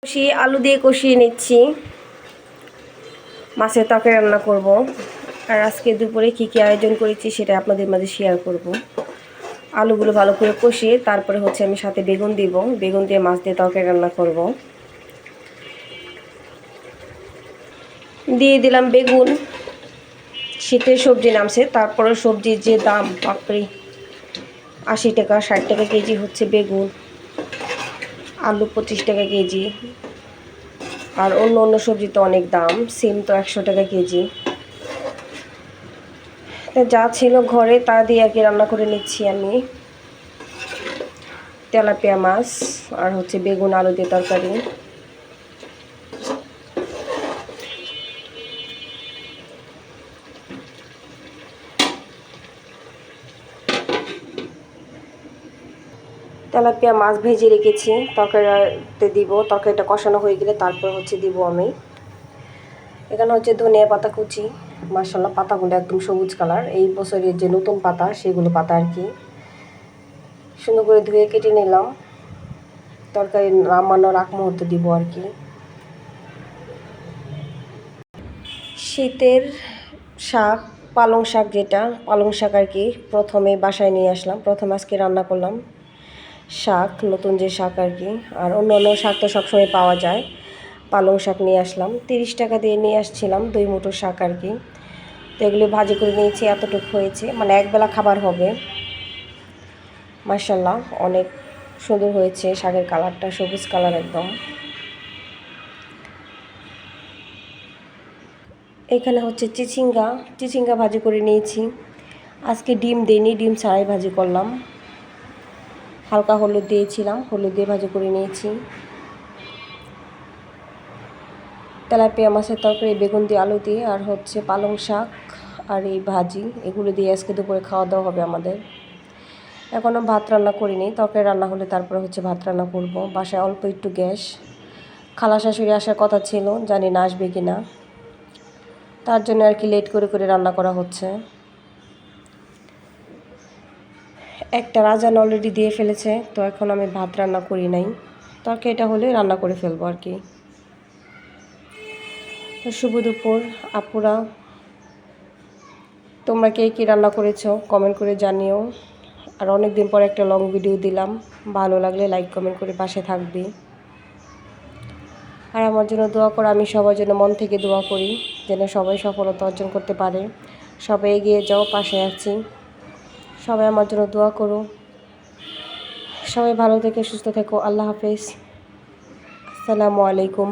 কষিয়ে আলু দিয়ে কষিয়ে নিচ্ছি। মাছের তরকারি রান্না করব। আর আজকে দুপুরে কী কী আয়োজন করেছি সেটা আপনাদের মাঝে শেয়ার করব। আলুগুলো ভালো করে কষিয়ে তারপরে আমি সাথে বেগুন দিব। বেগুন দিয়ে মাছ দিয়ে তরকারি রান্না করব। দিয়ে দিলাম বেগুন। শীতের সবজি নামছে, তারপরে সবজির যে দাম বাপরে, 80 টাকা 60 টাকা কেজি হচ্ছে বেগুন, আলু 25 টাকা কেজি, আর অন্য অন্য সবজি তো অনেক দাম। সিম তো 100 টাকা কেজি। যা ছিল ঘরে তা দিয়ে আর কি রান্না করে নিচ্ছি আমি। তেলাপিয়া মাছ আর বেগুন আলু দিয়ে তরকারি। তেলাপিয়া মাছ ভেজে রেখেছি, তরকারিতে দিব। তরকারিটা কষানো হয়ে গেলে তারপর দিব আমি। এখানে ধনিয়া পাতা কুচি। মাশাআল্লাহ, পাতাগুলো একদম সবুজ কালার। এই বছরের যে নতুন পাতা সেগুলো পাতা আর কি। সুন্দর করে ধুয়ে কেটে নিলাম। তরকারি নামানোর আগ মুহূর্তে দিব আর কি। শীতের শাক, পালং শাক, যেটা পালং শাক আর কি, প্রথমে বাসায় নিয়ে আসলাম। প্রথমে আজকে রান্না করলাম শাক, নতুন যে শাক আর কি। আর অন্য অন্য শাক তো সবসময় পাওয়া যায়। পালং শাক নিয়ে আসলাম, 30 টাকা দিয়ে নিয়ে আসছিলাম 2 মুঠো শাক আর কি। তো এগুলো ভাজি করে নিয়েছি, এতটুকু হয়েছে, মানে একবেলা খাবার হবে। মাশাআল্লাহ, অনেক সুন্দর হয়েছে। শাকের কালারটা সবুজ কালার একদম। এখানে চিচিঙ্গা ভাজি করে নিয়েছি। আজকে ডিম দিইনি, ডিম ছাড়াই ভাজি করলাম। হালকা হলুদ দিয়েছিলাম, হলুদ দিয়ে ভাজি করে নিয়েছি। তেলাপিয়া মাছের তরকারি বেগুন দিয়ে আলু দিয়ে, আর পালং শাক আর এই ভাজি, এগুলো দিয়ে আজকে দুপুরে খাওয়া দাওয়া হবে আমাদের। এখনও ভাত রান্না করিনি, তরকারি রান্না হলে তারপরে ভাত রান্না করব। বাসায় অল্প একটু গ্যাস। খালা শাশুড়ি আসার কথা ছিল, জানি না আসবে কি না, তার জন্য আর কি লেট করে করে রান্না করা হচ্ছে। একটা রাজান অলরেডি দিয়ে ফেলেছে, তো এখন আমি ভাত রান্না করি নাই। তরকারিটা হলে রান্না করে ফেলবো আর কি। তো শুভ দুপুর আপুরা, তোমরা কে কী রান্না করেছো কমেন্ট করে জানিও। আর অনেক দিন পর একটা লং ভিডিও দিলাম। ভালো লাগলে লাইক কমেন্ট করে পাশে থাকবি। আর আমার জন্য দোয়া করো। আমি সবার জন্য মন থেকে দোয়া করি, যেন সবাই সফলতা অর্জন করতে পারে। সবাই এগিয়ে যাও, পাশে আছি। সবাই আমার জন্য দোয়া করো। সবাই ভালো থেকে সুস্থ থেকো। আল্লাহ হাফেজ। আসসালামু আলাইকুম।